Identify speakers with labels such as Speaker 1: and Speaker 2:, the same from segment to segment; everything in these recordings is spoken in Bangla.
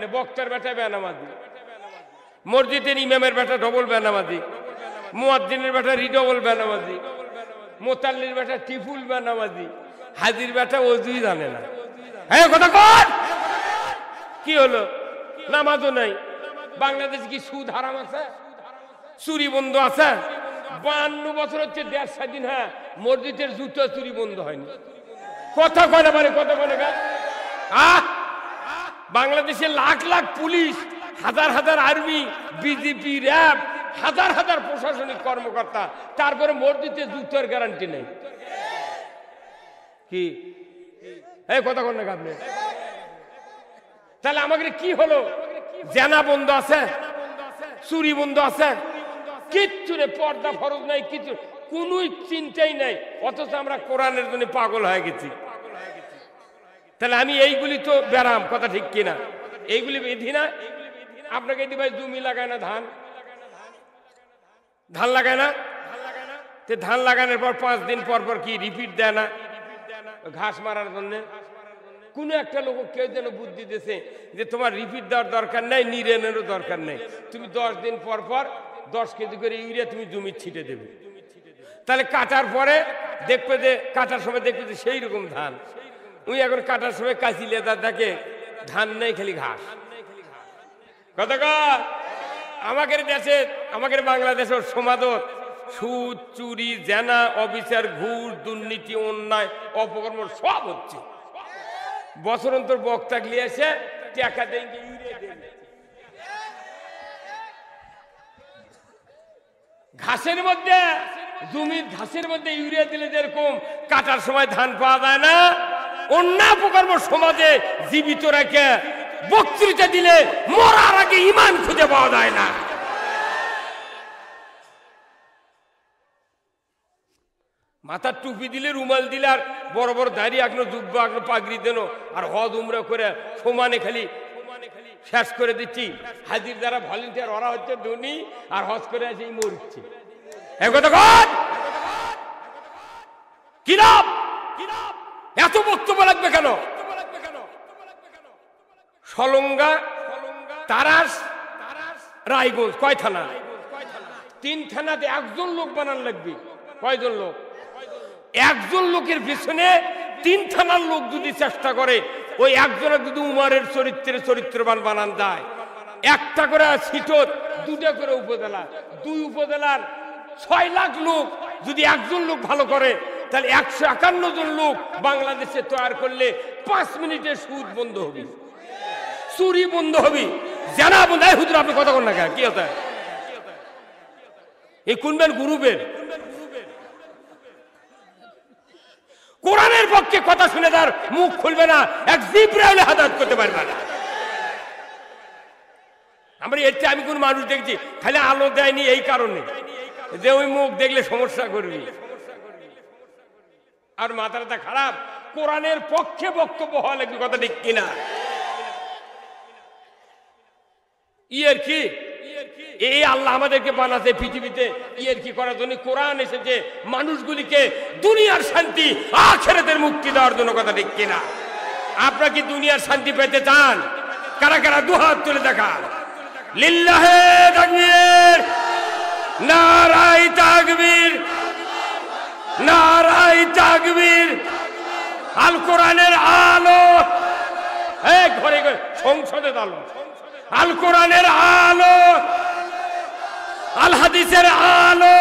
Speaker 1: কেমনে? বক্তার বেটা বেনামাজি, মসজিদের ইমামের বেটা ডবল বেনামাজি, মুয়াজ্জিনের বেটা রিডবল বেনামাজি, মোতাল্লির বেটা টিফুল বেনামাজি, হাজির বেটা ওযুই জানে না। হ্যাঁ কথা কর, কি হলো? নামাজও নাই। বাংলাদেশে কি সুদ হারাম আছে? চুরি বন্ধ আছে? 52 বছর হচ্ছে দেশ স্বাধীন। হ্যাঁ, মসজিদের জুতো চুরি বন্ধ হয়নি। কথা কয় না, কথা কয় না। বাংলাদেশে লাখ লাখ পুলিশ, হাজার হাজার আর্মি, বিজেপি, র্যাব, হাজার হাজার প্রশাসনিক কর্মকর্তা, তারপরে মসজিদে জুতোর গ্যারান্টি নেই। কি এই কথা কন না আপনি? তাহলে আমাকে কি হলো? জেনা বন্ধ আছে, চুরি বন্ধ আছে, কিচ্ছু নেই, পর্দা ফরজ নাই, কিছু কোন চিন্তাই নাই, অথচ আমরা কোরআনের জন্য পাগল হয়ে গেছি। তাহলে আমি এইগুলি তো ব্যারাম, কথা ঠিক কিনা? এইগুলি বিধি না? আপনাকে দি ভাই জমি লাগায় না, ধান লাগায় না? ধান লাগানোর পর 5 দিন পর পর কি রিপিট দেয় না ঘাস মারার জন্য? কোন একটা লোক কেউ যেন বুদ্ধি দিয়েছে যে তোমার রিপিট দেওয়ার দরকার নাই, নিরেনেরও দরকার নেই, তুমি 10 দিন পর পর 10 কেজি করে ইউরিয়া তুমি জমি ছিটে দেবে। তাহলে কাটার পরে দেখবে যে, কাটার সময় দেখবে যে সেই রকম ধান। উনি এখন কাটার সময় কাঁচি লেদার দেখে ধান নেই, খালি ঘাস। কথা কর। আমাদের দেশে, আমাদের বাংলাদেশের সমাদর সুদ, চুরি, জেনা, অবিচার, ঘুষ, দুর্নীতি, অন্যায়, অপকর্ম সব হচ্ছে। বছর অন্তর বক্তা গিয়ে এসে টাকা দেন, ঘাসের মধ্যে, জমির ঘাসের মধ্যে ইউরিয়া দিলে যেরকম কাটার সময় ধান পাওয়া যায় না, অন্যায় অপকর্ম সমাজে জীবিত রেখে বক্তৃতা দিলে মরার আগে ঈমান খুঁজে পাওয়া যায় না। মাথার টুপি দিলে, রুমাল দিলে, আর বড় বড় দাড়ি আঁকনো, জুব্বা আঁকনো, পাগড়ি দেন, আর হজ উমরা করে সমানে খালি শেষ করে দিচ্ছি। হাজির যারা ভলেন্টিয়ার ওরা হচ্ছে ধনী, আর হজ করে আছে মরছে। কিরাম এত বক্তব্য লাগবে কেন? সলঙ্গা, তারাস, রায়গঞ্জ, কয় থানা? 3 থানাতে একজন লোক বানান লাগবে। কয়জন লোক? একজন লোকের পিছনে 3 থানার লোক যদি চেষ্টা করে, ওই একজনের যদি উমারের চরিত্রে চরিত্রবান বানান যায়, একটা করে সিটত, 2টা করে উপজেলা, 2 উপজেলার 6 লাখ লোক যদি একজন লোক ভালো করে, তাহলে 151 জন লোক বাংলাদেশে তৈরি করলে 5 মিনিটে সুদ বন্ধ হবে, চুরি বন্ধ হবে, জানা বন্ধ। হুজুর আপনি কথা বলেন না কেন? কি হতে? এই কোনবেন গ্রুপের কোরআনের পক্ষে কথা শুনে তার মুখ খুলবে না, এক জিবরাইল হাদায়াত করতে পারবে না। আমরা এতে আমি কোন মানুষ দেখছি খালি আলো দেয়নি এই কারণে যে ওই মুখ দেখলে সমস্যা করবি, আর মাথাটা খারাপ। কোরআনের পক্ষে বক্তব্য হওয়া লাগবে, কথা ঠিক কিনা? ইয়ের কি এই আল্লাহ আমাদেরকে বানাতে পৃথিবীতে ইয়ের কি করার জন্য কোরআন এসেছে মানুষগুলিকে দুনিয়ার শান্তি আখিরাতের মুক্তি দেওয়ার জন্য, কথা ঠিক কিনা? আপনারা কি দুনিয়ার শান্তি পেতে চান? কারা কারা দুহাত তুলে দেখান। লিল্লাহে তাকবীর, নারায়ে তাকবীর, নারায়ে তাকবীর। আল কোরআনের আলো, এই ঘরে ঘরে সংসদের আলো, আল কোরআনের আলো, আল হাদিসের আলো।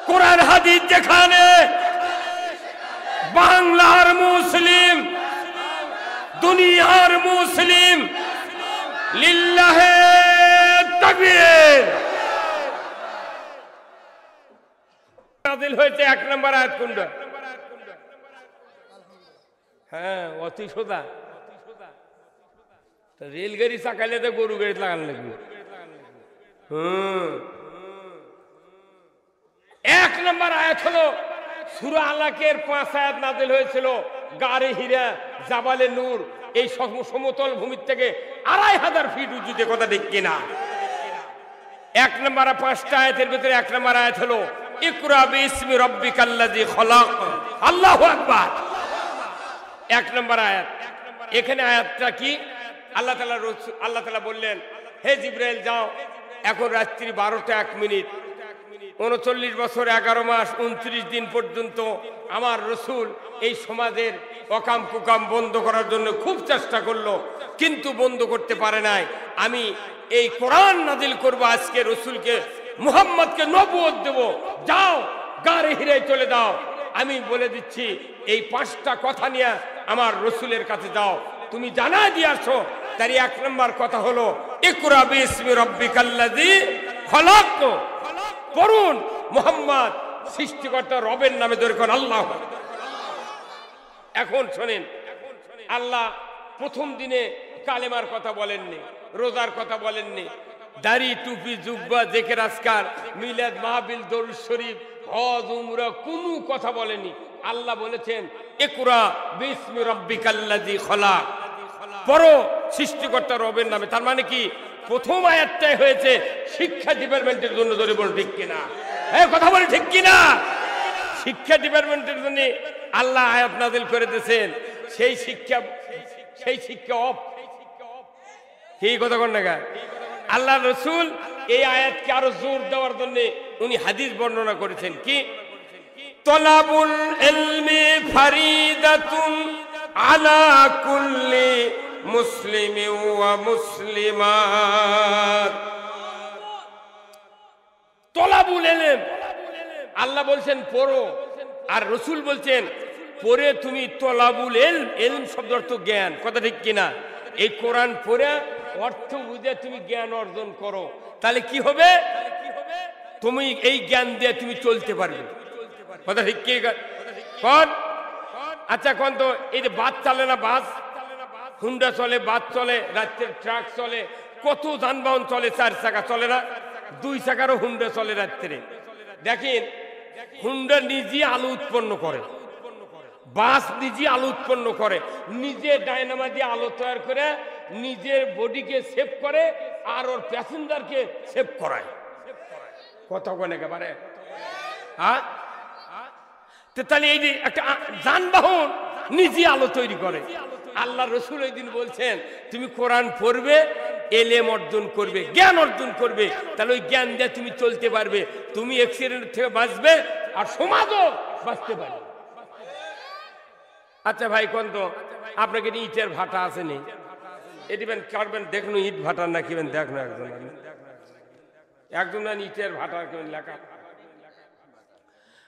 Speaker 1: কোরআন হাদিস যেখানে, বাংলার মুসলিম, দুনিয়ার মুসলিম। লিল্লাহে তাকবীর। নাযিল হয়েছে 1 নম্বর আয়াত কোনটা? হ্যাঁ, অতি সোজা। রেলগাড়ি চাকালে তো গরু গাড়ি লাগান লাগবে। 1 নম্বর আয়াত হলো সূরা আলাকের 5 আয়াত নাযিল হয়েছিল গারে হীরা, জাবালে নূর, এই সমতল ভূমির থেকে 2500 ফিট উঁচুতে, কথা ঠিক কিনা? 1 নম্বর 5টা আয়াতের ভিতরে 1 নম্বর আয়াত হলো ইকরা বিসমি রাব্বিকাল্লাযী খলাক। আল্লাহু আকবার। 1 নম্বর আয়াত। এখানে আয়াতটা কি? আল্লাহ তাআলা বললেন, হে জিবরাইল যাও, এখন রাত্রি 12টা 1 মিনিট, 39 বছর 11 মাস 29 দিন পর্যন্ত আমার রসুল এই সমাজের অকাম কুকাম বন্ধ করার জন্য খুব চেষ্টা করলো, কিন্তু বন্ধ করতে পারে নাই। আমি এই কোরআন নাজিল করব, আজকে রসুলকে মুহাম্মদকে নবুয়ত দেব, যাও গারে হিরায় চলে দাও। আমি বলে দিচ্ছি, এই 5টা কথা নিয়ে আমার রসুলের কাছে যাও, তুমি জানা দিয়ে আসো। তার 1 নম্বর কথা হলো ইকরা বিসমি রাব্বিকাল্লাযী খলাক, পড়ুন মুহাম্মদ সৃষ্টিকর্তা রবের নামে ধরে কোন আল্লাহ। এখন শোনেন, আল্লাহ প্রথম দিনে কালেমার কথা বলেননি, রোজার কথা বলেননি, দাড়ি টুপি জুব্বা জিকির আজকার মিলাদ মাহফিল দরুদ শরীফ হজ উমরা কোনো কথা বলেনি। আল্লাহ বলেছেন ইকরা বিসমি রাব্বিকাল্লাযী খলাক, পড়ো সৃষ্টিকর্তা রবের নামে। তার মানে কি প্রথম আয়াতটাই হয়েছে শিক্ষা ডিপার্টমেন্টের জন্য, ধরে বল ঠিক কিনা, হ্যাঁ কথা বলে ঠিক কিনা। শিক্ষা ডিপার্টমেন্টের জন্য আল্লাহ আয়াত নাযিল করে দিয়েছেন, সেই শিক্ষা অফ কি কথা কর না গা। আল্লাহ রসুল এই আয়াতকে আরো জোর দেওয়ার জন্য উনি হাদিস বর্ণনা করেছেন কি, তলাবুল ইলমি ফারিদাতুন আলা কুল্লি মুসলিমিন ওয়া মুসলিমাত। তলাবুল ইলম, আল্লাহ বলছেন পড়ো, আর রসুল বলছেন পড়ে তুমি তলাবুল ইলম, ইলম শব্দ অর্থ জ্ঞান, কথা ঠিক কিনা। এই কোরআন পড়ে অর্থ বুঝে তুমি জ্ঞান অর্জন করো, তাহলে কি হবে, তুমি এই জ্ঞান দিয়ে তুমি চলতে পারবে, কথা ঠিক কি কন। আচ্ছা কোন তো এই যে বাস চলে না, বাস হুন্ডা চলে, বাস চলে, রাত্রের ট্রাক চলে, কত যানবাহন চলে, 4 চাকা চলে না, 2 চাকারও হুন্ডা চলে রাত্রে। দেখেন হুন্ডা নিজে আলো উৎপন্ন করে, বাস নিজে আলো উৎপন্ন করে, নিজে ডায়নামা দিয়ে আলো তৈরি করে নিজের বডিকে সেভ করে আর ওর প্যাসেঞ্জারকে সেভ করায়, কথা বলে একেবারে। হ্যাঁ, তাহলে এই যে একটা যানবাহন নিজে আলো তৈরি করে। আল্লাহ রসুল ওই দিন বলছেন তুমি কোরআন পড়বে, এলেম অর্জন করবে, জ্ঞান অর্জন করবে, তাহলে ওই জ্ঞান দিয়ে তুমি চলতে পারবে, তুমি অ্যাক্সিডেন্ট থেকে বাঁচবে আর সমাজও বাঁচতে পারবে। আচ্ছা ভাই কোন তো আপনাকে ইটের ভাটা আছে নি, এটিবেন কাটবেন, দেখুন ইট ভাটার না কিবেন, দেখুন একজন ইটের ভাটার কেবেন লেখা।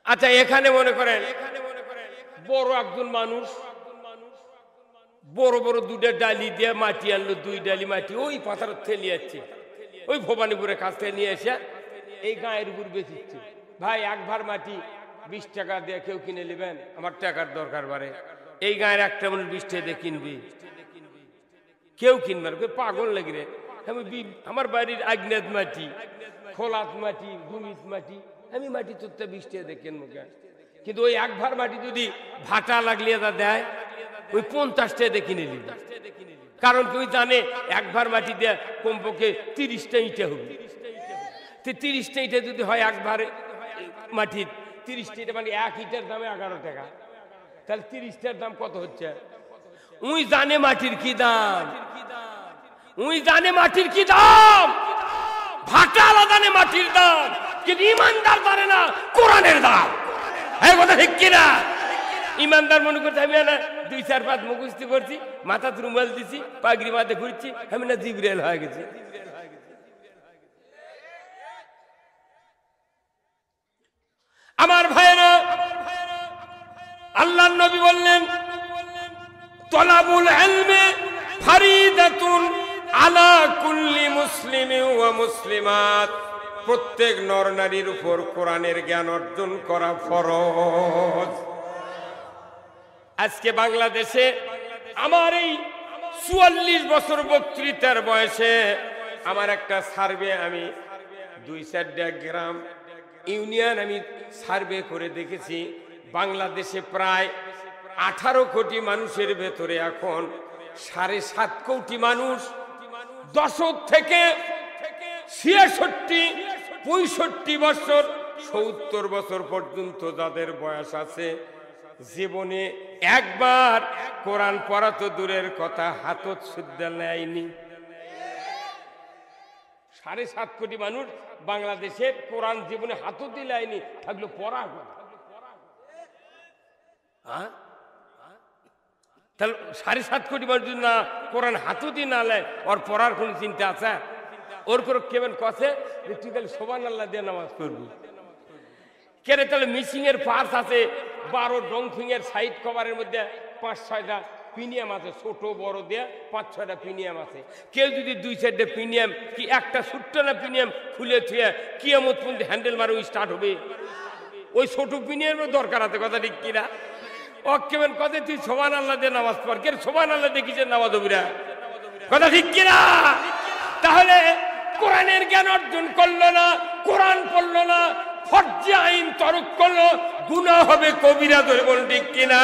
Speaker 1: আচ্ছা এখানে মনে করেন বড় একজন মানুষ বড় বড় 2টা ডালি দিয়ে মাটি আনলো, 2 ডালি মাটি ওই পাথার থেকে যাচ্ছে, ওই ভবানীপুরের কাছ থেকে নিয়ে এসে এই গায়ের উপর বেচিচ্ছে। ভাই 1 ভার মাটি 20 টাকা দিয়ে কেউ কিনে নেবেন, আমার টাকার দরকার বাড়ে, এই গায়ের একটা মানুষ 20 টাকা দিয়ে কিনবি, কেউ কিনবে না, পাগল লাগে রে। আমি আমার বাড়ির আগ্নেত মাটি, খোলাত মাটি, গুমিত মাটি, আমি মাটি তুলতে 20 টাকা দিয়ে কিনবো কেন? কিন্তু ওই 1 ভার মাটি যদি ভাটা লাগলিয়ে তা দেয়, ওই 50 টাকা দিয়ে কিনে নিবে, কারণ তুই জানে 1 ভার মাটি দিয়ে কমপক্ষে 30টা ইটা হবে, 30টা ইটা যদি হয় 1 ভার মাটির 30টা ইটা, মানে 1 ইটার দামে 11 টাকা, তাহলে 30টার দাম কত হচ্ছে? উই জানে মাটির কি দাম, উই জানে মাটির কি দাম, ভাটা আলাদা নে মাটির দাম, কিন্তু ইমানদার জানে না কোরআনের দাম, হ্যাঁ কথা ঠিক কিনা। ইমানদার মনে করছে আমি না 2-4-5 মুখস্থি করছি, মাথা রুমাল দিছি, পাগড়ি মাথা ঘুরছি, আমি না জিবরাইল হয়ে গেছি। আমার ভাইরা, আল্লাহর নবী বললেন তলাবুল ইলমি ফারিদাতুন আলা কুল্লি মুসলিমিন ওয়া মুসলিমাত, প্রত্যেক নর নারীর উপর কোরআনের জ্ঞান অর্জন করা ফরজ। আজকে বাংলাদেশে আমার এই 44 বছর বক্তৃতার বয়সে আমার একটা সার্ভে, আমি 2-4টা গ্রাম ইউনিয়ন আমি সার্ভে করে দেখেছি, বাংলাদেশে প্রায় 18 কোটি মানুষের ভেতরে এখন 7.5 কোটি মানুষ 10 থেকে 66, 65 বছর, 70 বছর পর্যন্ত যাদের বয়স আছে, জীবনে একবার কোরআন পড়া তো দূরের কথা, হাতত শুদ্ধ নেয়নি। 7.5 কোটি মানুষ বাংলাদেশের কোরআন জীবনে হাতও দিলায়নি, থাকলো পড়া কথা। তাহলে 7.5 কোটি মানুষ না কোরআন হাতও দিয়ে না নেয়, ওর পড়ার কোন চিন্তা আছে? ওর করে কেমন কছে যে তুই খালি সুবহানাল্লাহ দিয়ে নামাজ পড়বি কেন? তাহলে মিসিং এর পার্স আছে 12 ডংফিং এর সাইড কভারের মধ্যে 5-6টা প্রিমিয়াম আছে, ছোট বড় দিয়ে 5-6টা প্রিমিয়াম আছে। কেউ যদি 2-4টা প্রিমিয়াম কি একটা ছোট্ট না প্রিমিয়াম খুলে থুয়ে কিয়ামত পর্যন্ত হ্যান্ডেল মারো স্টার্ট হবে, ওই ছোট প্রিমিয়ামের দরকার আছে, কথা ঠিক কিনা? ও কেমন কথা তুই সুবহানাল্লাহ দিয়ে নামাজ পড়, কেন সুবহানাল্লাহ দিয়ে কিসের নামাজ হবিরা, কথা ঠিক কিনা? তাহলে কোরআনের জ্ঞান অর্জন করলো না, কোরআন পড়লো না, ফরজ আইন তরক করলো, গুনাহ হবে কবিরা, ধরে বল ঠিক কিনা?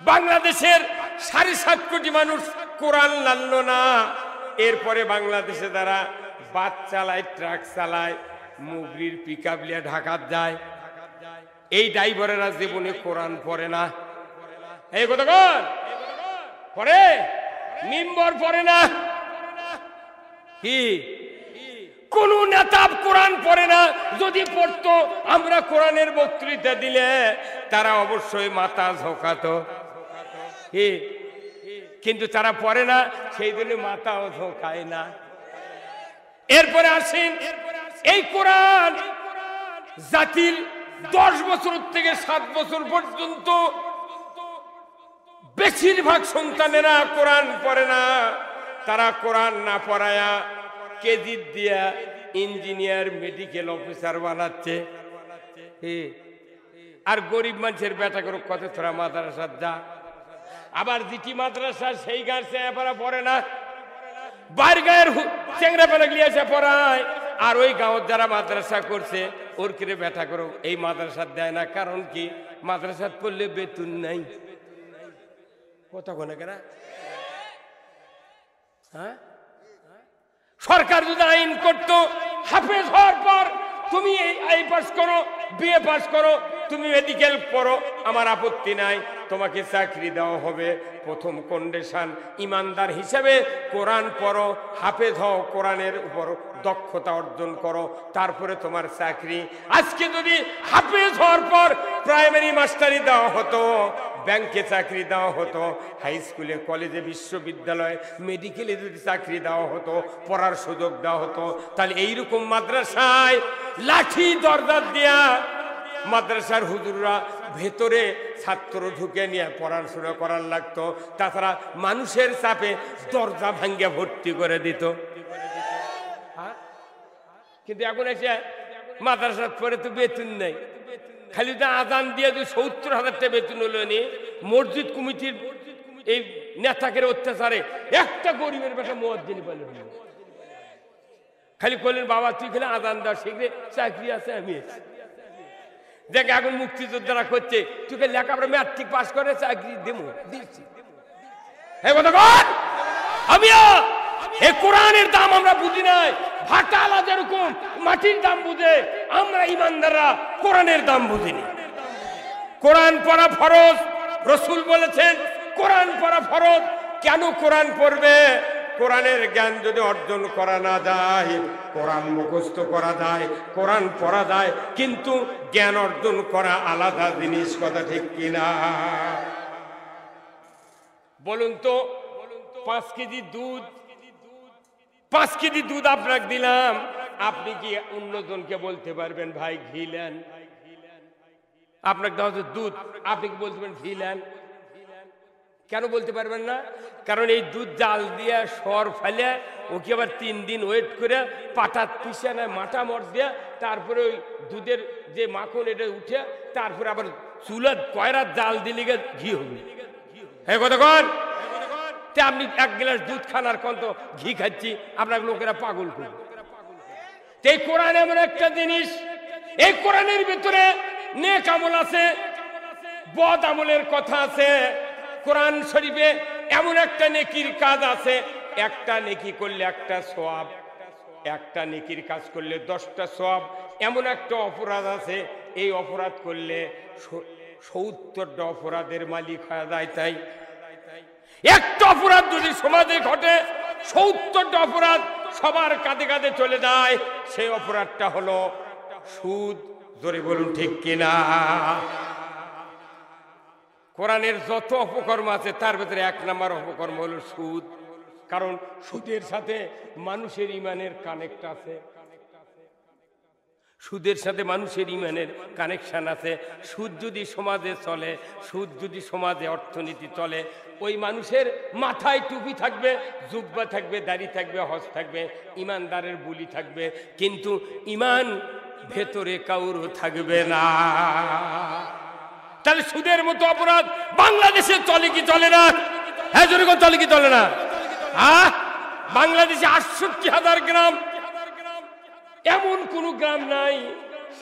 Speaker 1: বাংলাদেশের 7.5 কোটি মানুষ কোরআন লানলো না, এরপরে বাংলাদেশে তারা বাস চালায়, ট্রাক চালায়, মুগরির পিকআপ নিয়ে ঢাকা যায়, এই ড্রাইভারেরা জীবনে কোরআন পড়ে না। এই কথা কর পড়ে, মিম্বর পড়ে না, কি কোন নেতা কোরআন পড়ে না। যদি পড়তো আমরা কোরআনের বক্তৃতা দিলে তারা অবশ্যই মাথা ঝোঁকাতো, কিন্তু তারা পড়ে না, সেই জন্য মাথাও ঝোঁকায় না। এরপরে আসেন, এই কোরআন জাতির 10 বছর থেকে 7 বছর পর্যন্ত বেশিরভাগ সন্তানেরা কোরআন পড়ে না। তারা কোরআন না পড়ায়া কেজি দিয়া ইঞ্জিনিয়ার, মেডিকেল অফিসার বানাচ্ছে। আর গরিব মানুষের বেটা করে কত তোরা মাদ্রাসা যা, আবার জিটি মাদ্রাসা সেই গাছ পড়ে না, বাইর গায়ের চেংরা পেলে গিয়েছে পড়ায়। আর ওই গাঁৱত যারা মাদ্রাসা করছে ওর কিরে বেটা করো এই মাদ্রাসা দেয় না, কারণ কি? মাদ্রাসাত পড়লে বেতন নাই। কথা কোনে কেনা? হ্যাঁ, সরকার যদি আইন করতো হাফেজ হওয়ার পর তুমি এই পাস করো, বিএ পাস করো, তুমি মেডিকেল পড়ো, আমার আপত্তি নাই, তোমাকে চাকরি দেওয়া হবে। প্রথম কন্ডিশন, ইমানদার হিসেবে কোরআন পড়ো, হাফেজ হও, কোরআনের উপর দক্ষতা অর্জন করো, তারপরে তোমার চাকরি। আজকে যদি হাফেজ হওয়ার পর প্রাইমারি মাস্টারি দেওয়া হতো, ব্যাংকে চাকরি দেওয়া হতো, হাই স্কুলে, কলেজে, বিশ্ববিদ্যালয়ে, মেডিকেলে যদি চাকরি দেওয়া হতো, পড়ার সুযোগ দেওয়া হতো, তাহলে এইরকম মাদ্রাসায় লাঠি দরজা দিয়া মাদ্রাসার হুজুররা ভেতরে ছাত্র ঢুকে নিয়ে পড়াশোনা করার লাগতো। তাছাড়া মানুষের চাপে দরজা ভাঙ্গে ভর্তি করে দিত। কিন্তু এখন এসে মাদ্রাসার পরে তো বেতন নেই, খালি তো আজান দিয়ে 70,000 টাকা বেতন হলো নি। মসজিদ কমিটির এই নেতাকের অত্যাচারে একটা গরিবের বেটা মুয়াজ্জিন পেল, খালি বললেন বাবা তুই খালি আজান দাও, শিখলে চাকরি আছে। আমি দেখ এখন মুক্তিযোদ্ধারা করছে, তুই লেখাপড়া ম্যাট্রিক পাস করে চাকরি দেবো দিচ্ছি। আমিও এই কোরআনের দাম আমরা বুঝি নাই, ভাটালা যেরকম মাটির দাম বুঝে, আমরা ইমানদাররা কোরআনের দাম বুঝিনি। কোরআন পড়া ফরজ, রসুল বলেছেন কোরআন পড়া ফরজ। কেন কোরআন পড়বে? কোরআনের জ্ঞান যদি অর্জন করা না যায়, কোরআন মুখস্থ করা যায়, কোরআন পড়া যায়, কিন্তু জ্ঞান অর্জন করা আলাদা জিনিস, কথা ঠিক কিনা? বলুন তো, 5 কেজি দুধ, 5 কেজি দুধ আপনাকে দিলাম, আপনি কি অন্যজনকে বলতে পারবেন ভাই ঘি নেন? আপনাকে দেওয়া হচ্ছে দুধ, আপনি কি বলতে পারবেন ঘি নেন? কেন বলতে পারবেন না? কারণ এই দুধ জাল দিয়ে সর ফেলে ওকে আবার 3 দিন ওয়েট করে পাটা পিষে নেয়, মাটা মর দিয়ে, তারপরে ওই দুধের যে মাখন এটা উঠে, তারপরে আবার চুলা কয়রা জাল দিলে ঘি হবে। হ্যাঁ কথা কন, আপনি 1 গ্লাস দুধ খান আর কত ঘি খাচ্ছি, আপনার লোকেরা পাগল করবে। এই কোরআন এমন একটা জিনিস, এই কোরআনের ভিতরে নেক আমল আছে, বদ আমলের কথা আছে। কোরআন শরীফে এমন একটা নেকির কাজ আছে, একটা নেকি করলে 1টা সওয়াব, একটা নেকির কাজ করলে 10টা সওয়াব। এমন একটা অপরাধ আছে, এই অপরাধ করলে 70টা অপরাধের মালিক হয়ে যায়। তাই একটা অপরাধ যদি সমাজে ঘটে 70টা অপরাধ সবার কাঁধে কাঁধে চলে যায়, সেই অপরাধটা হলো সুদ। জোরে বলুন ঠিক কিনা? কোরআনের যত অপকর্ম আছে তার ভিতরে 1 নম্বর অপকর্ম হলো সুদ। কারণ সুদের সাথে মানুষের ইমানের কানেক্ট আছে, সুদের সাথে মানুষের ইমানের কানেকশন আছে। সুদ যদি সমাজে চলে, সুদ যদি সমাজে অর্থনীতি চলে, ওই মানুষের মাথায় টুপি থাকবে, জুব্বা থাকবে, দাড়ি থাকবে, হজ থাকবে, ইমানদারের বুলি থাকবে, কিন্তু ইমান ভেতরে কাউরও থাকবে না। তাহলে সুদের মতো অপরাধ বাংলাদেশে চলে কি চলে না? হ্যাঁ জোরে কথা, চলে কি চলে না? বাংলাদেশে 68,000 গ্রাম, এমন কোন গ্রাম নাই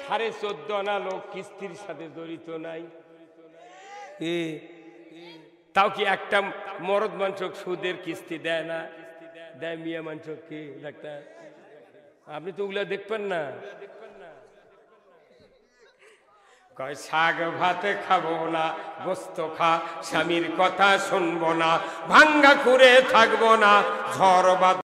Speaker 1: 14.5 আনা লোক কিস্তির সাথে জড়িত নাই। তাও কি একটা মরদ মানুষ সুদের কিস্তি দেয় না? দেয় মিয়া মানুষ। কি ডাক্তার, আপনি তো ওগুলা দেখবেন না। কয় শাক ভাত খাবো না, গোস্ত খা, স্বামীর কথা শুনবো না, ভাঙ্গা করে থাকবো না, ঝড় বাদ